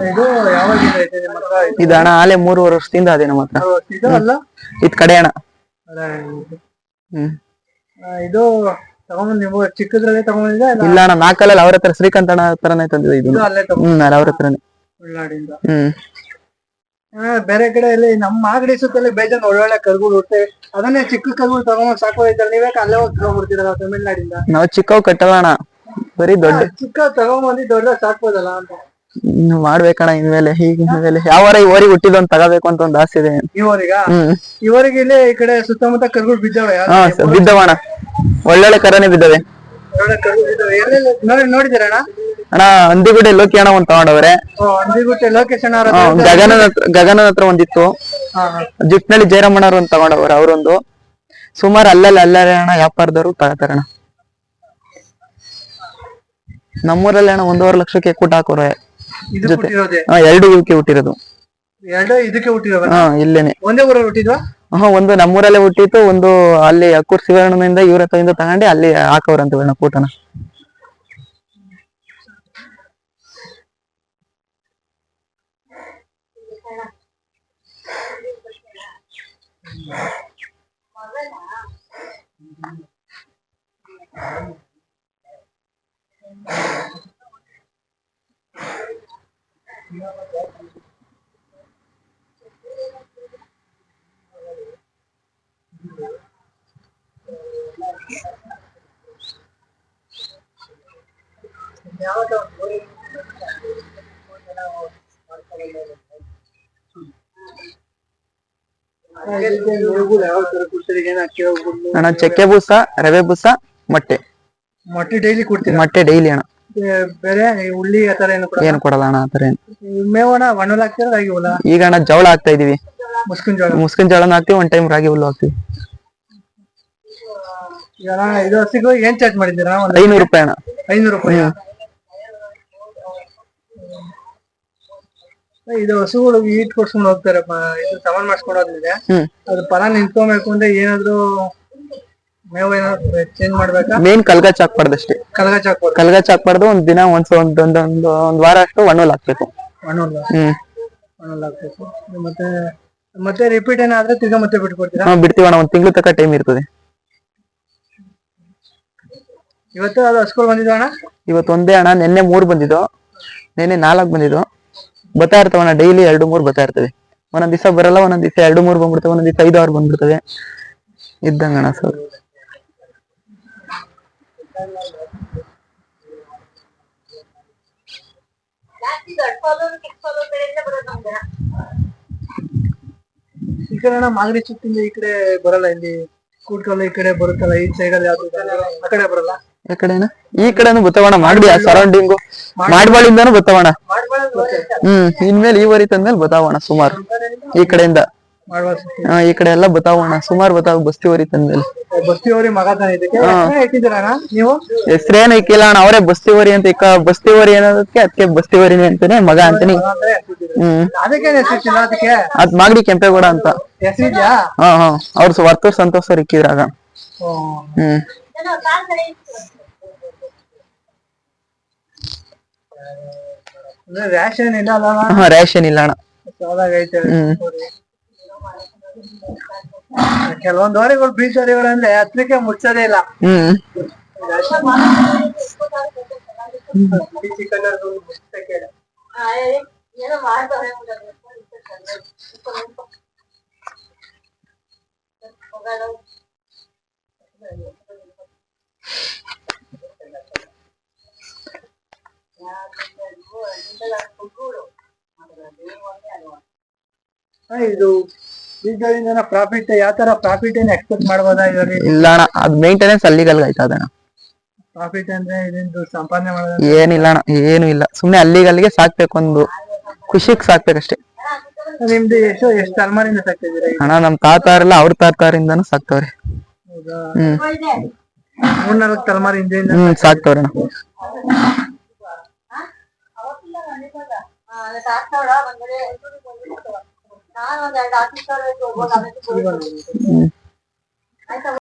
ಇದು ಯಾವಾಗಿಂದ ಐತೆ ನಿಮ್ಮ ಹತ್ರ? ಇದು ಅಣ್ಣ ಆಲೆ 3 ವರ್ಷದಿಂದ ಅದೇ ನಮ್ಮ ಹತ್ರ. ಇದು ಅಲ್ಲ ಇದ್ ಕಡೆ ಅಣ್ಣ. ಇದು ತಗೊಂಡ್ ನೀವು ಚಿಕ್ಕದ್ರಲ್ಲೇ ತಗೊಂಡಿದ್ದ? ಇಲ್ಲ ಅಣ್ಣ, ನಾಲ್ಕಲ್ಲಿ ಅವ್ರ ಹತ್ರ ಶ್ರೀಕಾಂತ್ ಅಣ್ಣ ಹತ್ರನೇ ತಂದಿದೆ ಇದು. ಅಲ್ಲೇ ಅವ್ರ ಹತ್ರನೇ. ಉಳ್ಳಾಡಿಂದ. ಬೇರೆ ಕಡೆ ಇಲ್ಲಿ ನಮ್ಮ ಮಾಗಡಿ ಸುತ್ತಲ್ಲಿ ಬೇಜಾನ್ ಒಳ್ಳೊಳ್ಳೆ ಕರುಗಳು ಹುಟ್ಟೆ, ಅದನ್ನೇ ಚಿಕ್ಕ ಕರುಗಳು ತಗೊಂಡ್ ಸಾಕೋಯ್ತಾರೆ. ನೀವೇ ಅಲ್ಲೇ ಹೋಗಿ ತಗೊಂಡ್ಬಿಡ್ತೀರಲ್ಲ ತಮಿಳ್ನಾಡಿಂದ? ನಾವು ಚಿಕ್ಕವ್ ಕಟ್ಟಲ್ಲ ಅಣ್ಣ, ಬರೀ ದೊಡ್ಡ ಚಿಕ್ಕ ತಗೊಂಬಂದಿ ದೊಡ್ಡ ಸಾಕ್ಬೋದಲ್ಲ ಅಂತ ಮಾಡ್ಬೇಕಣ್ಣ. ಇನ್ಮೇಲೆ ಹೀಗೆ ಯಾವಾರ ಈ ಓರಿಗೆ ಹುಟ್ಟಿದೊಂದ್ ತಗೋಬೇಕು ಅಂತ ಒಂದ್ ಆಸೆ ಇದೆ. ಇವರಿಗೆ ಇಲ್ಲಿ ಈ ಕಡೆ ಸುತ್ತಮುತ್ತ ಕರುಗಳು ಬಿದ್ದವೆ. ಬಿದ್ದವಣ್ಣ, ಒಳ್ಳೊಳ್ಳೆ ಕರನೇ ಬಿದ್ದವೆ. ನೋಡಿದಿರಣ್ಣ? ಅಣ್ಣ ಹಂದಿಗುಡ್ಡೆ ಲೋಕಿ ಅಣ್ಣ ಒಂದ್ ತಗೊಂಡವ್ರೆ. ಹಂದಿಗುಡ್ಡೆ ಲೋಕೇಶ್ ಅಣ್ಣ ಗಗನದ ಹತ್ರ ಒಂದಿತ್ತು. ಜಿಟ್ನಳ್ಳಿ ಜಯರಾಮಣ್ಣವ್ರು ಒಂದ್ ತಗೊಂಡವ್ರೆ ಅವ್ರೊಂದು. ಸುಮಾರು ಅಲ್ಲೇ ಅಣ್ಣ ವ್ಯಾಪಾರದವ್ರು ತಗೋತಾರಣ್ಣ. ನಮ್ಮೂರಲ್ಲಿ ಅಣ್ಣ 1.5 ಲಕ್ಷಕ್ಕೆ ಕೂಟ ಹಾಕೋರೆ. 2 ಇವಕ್ಕೆ ಹುಟ್ಟಿರೋದು. 2 ಇದಕ್ಕೆ ಹುಟ್ಟಿರೋ? ಇಲ್ಲೇನೆ. ಒಂದೇ ಊರಲ್ಲಿ ಹುಟ್ಟಿದ್ವಾ? ಒಂದು ನಮ್ಮೂರಲ್ಲೇ ಹುಟ್ಟಿತ್ತು, ಒಂದು ಅಲ್ಲಿ ಅಕ್ಕೂರ್ ಶಿವಣ್ಣನಿಂದ ಇವ್ರ ಹತ್ರದಿಂದ ತಗೊಂಡು ಅಲ್ಲಿ ಹಾಕವ್ರಂತ ಅಣ್ಣ ಕೂಟನ. ಅಣ್ಣ ಚಕ್ಕೆ ಬೂಸ, ರವೆ ಬೂಸ, ಮೊಟ್ಟೆ ಡೈಲಿ ಕೊಡ್ತೀರಾ? ಮೊಟ್ಟೆ ಡೈಲಿ ಅಣ್ಣ. ಬೇರೆ ಉಳ್ಳಿ ಆತರ ಏನು ಕೊಡಲ್ಲ ಅಣ್ಣ ಆತರ. ಮೇವಣ ಒಣಲ್ ಹಾಕ್ತೀರ ರಾಗಿ ಹುಲ್ಲ? ಈಗ ಅಣ್ಣ ಜವಳ ಹಾಕ್ತಾ ಇದೀವಿ. ಮುಸ್ಕಿನ ಜೋಳನ ಹಾಕ್ತಿವಿ, ಒಂದ್ ಟೈಮ್ ರಾಗಿ ಹುಲ್ಲು ಹಾಕ್ತಿವಿ. ಇದು ಹಸಿಗೂ ಏನ್ ಚಾರ್ಜ್ ಮಾಡಿದ್ದೀರಾ? 500 ರೂಪಾಯಿ ಅಣ್ಣ. 500 ರೂಪಾಯಿ. ಇದು ಹಸುಗಳು ಈಟ್ ಕೊಡ್ಸ್ಕೊಂಡ್ ಹೋಗ್ತಾರೆ, ಇದು ಸಮಾನ್ ಮಾಡ್ಸ್ಕೊಂಡು ಹೋದ್ಮೇಲೆ ಅದು ಫಲ ನಿಂತ್ಕೊಬೇಕು ಅಂದ್ರೆ ಏನಾದ್ರು ಮೇವು ಏನಾದ್ರು ಚೇಂಜ್ ಮಾಡ್ಬೇಕಾ? ಮೇನ್ ಕಲ್ಗಚ್ ಹಾಕ್ಬಾರ್ದು ಅಷ್ಟೇ. ಕಲ್ಗಚ್ ಹಾಕ್ಬಾರ್ದು. ಒಂದ್ ದಿನ ಒಂದ್ ವಾರ ಅಷ್ಟು ಒಣ್ಣುಲ್ ಹಾಕ್ಬೇಕು. ಹಾಕ್ಬೇಕು. ಮತ್ತೆ ರಿಪೀಟ್ ಏನಾದ್ರೆ ತಿರ್ಗಾ ಮತ್ತೆ ಬಿಟ್ಕೊಡ್ತೀರಾ? ಬಿಡ್ತೀವಣ್ಣ, 1 ತಿಂಗಳು ತನಕ ಟೈಮ್ ಇರ್ತದೆ. ಇವತ್ತು ಅದು ಹಸ್ಗಳು ಬಂದಿದ್ವ ಅಣ್ಣ? ಇವತ್ತು ಒಂದೇ ಅಣ್ಣ. ನಿನ್ನೆ 3 ಬಂದಿದ್ದು, ನಿನ್ನೆ 4 ಬಂದಿದ್ದು. ಬರ್ತಾ ಇರ್ತಾವಣ್ಣ, ಡೈಲಿ 2-3 ಬರ್ತಾ ಇರ್ತವೆ. ಒಂದೊಂದ್ ದಿವಸ ಬರಲ್ಲ, ಒಂದೊಂದ್ ದಿವಸ 2-3 ಬಂದ್ಬಿಡ್ತವೆ, ಒಂದೊಂದ್ ದಿವಸ 5-6 ಬಂದ್ಬಿಡ್ತವೆ ಇದ್ದಂಗಣ್ಣ ಸರ್. ಈ ಕಡೆ ಮಾಗಡಿ ಸುತ್ತಿಂದ ಈ ಕಡೆ ಬರಲ್ಲ, ಇಲ್ಲಿ ಕೂಟ್ಕಲ್ಲ ಈ ಕಡೆ ಬರುತ್ತಲ್ಲ, ಈ ಸೈಡ್ ಅಲ್ಲಿ ಯಾವ್ದು ಆ ಕಡೆ ಬರಲ್ಲ? ಈ ಕಡೆನು ಬತ್ತವಣ್ಣ, ಮಾಗಡಿ ಸರೌಂಡಿಂಗು ಮಾಡ್ಬಾಳಿಂದಾನು ಬತ್ತವಣ್ಣ. ಇನ್ಮೇಲೆ ಈ ವರಿ ತಂದ್ಮೇಲೆ ಬತ್ತಾವಣ್ಣ ಸುಮಾರು ಈ ಕಡೆಯಿಂದ. ಈ ಕಡೆ ಎಲ್ಲ ಬತ್ತಾವಣ್ಣ ಸುಮಾರು ಬತ್ತಾವ. ಬಸ್ತಿವರಿ ತಂದ್ಮೇಲೆ ಹೆಸ್ರೇನು ಇಕ್ಕಿಲ್ಲ ಅಣ್ಣ, ಅವರೇ ಬಸ್ತಿವರಿ ಅಂತ ಇಕ್ಕ. ಬಸ್ತಿವರಿ ಅನ್ನೋದಕ್ಕೆ ಅದಕ್ಕೆ ಬಸ್ತಿವರಿನಿ ಅಂತಾನೆ, ಮಗ ಅಂತಾನೆ. ಅದ್ ಮಾಗಡಿ ಕೆಂಪೇಗೌಡ ಅಂತ. ಅವ್ರ ವರ್ತೂರ್ ಸಂತೋಷ್ ಅವ್ರು ಇಕ್ಕಿದ್ರಾಗ. ರೇಷನ್ ಇಲ್ಲ ರೇಷನ್ ಇಲ್ಲ ಅಣ್ಣ. ಕೆಲವೊಂದ್ ವರಿಗಳು ಬೀಚರಿಗಳು ಅಂದ್ರೆ ಹತ್ರಕ್ಕೆ ಮುಚ್ಚೋದೇ ಇಲ್ಲ. ಇದು ಬೀಜದಿಂದ ಪ್ರಾಫಿಟ್ ಯಾವ ತರ ಪ್ರಾಫಿಟ್ ಏನ್ ಎಕ್ಸ್ಪೆಕ್ಟ್ ಮಾಡಬಹುದಾ? ಇಲ್ಲ ಅಣ್ಣ, ಅದ್ ಮೇಂಟೆನೆನ್ಸ್ ಅಲ್ಲಿಗಲ್ಗ ಆಯ್ತದ ಅಣ್ಣ. ಪ್ರಾಫಿಟ್ ಅಂದ್ರೆ ಇದೊಂದು ಸಂಪಾದನೆ ಮಾಡೋದು ಏನಿಲ್ಲ ಅಣ್ಣ, ಏನು ಇಲ್ಲ. ಸುಮ್ನೆ ಅಲ್ಲಿಗಲ್ಲಿಗೆ ಸಾಕ್ಬೇಕು, ಒಂದು ಖುಷಿಗ್ ಸಾಕ್ಬೇಕಷ್ಟೇ. ನಿಮ್ದು ಎಷ್ಟು ತಲೆಮಾರಿಂದ ಸಾಕ್ತಿದ್ದೀರಾ ಅಣ್ಣ? ನಮ್ ತಾತಾರೆಲ್ಲ ಅವ್ರ ತಾತಾರಿಂದಾನು ಸಾಕ್ತವ್ರೆ. 3-4 ತಲೆಮಾರಿಂದ ಸಾಕ್ತವ್ರೆ ಅಣ್ಣ.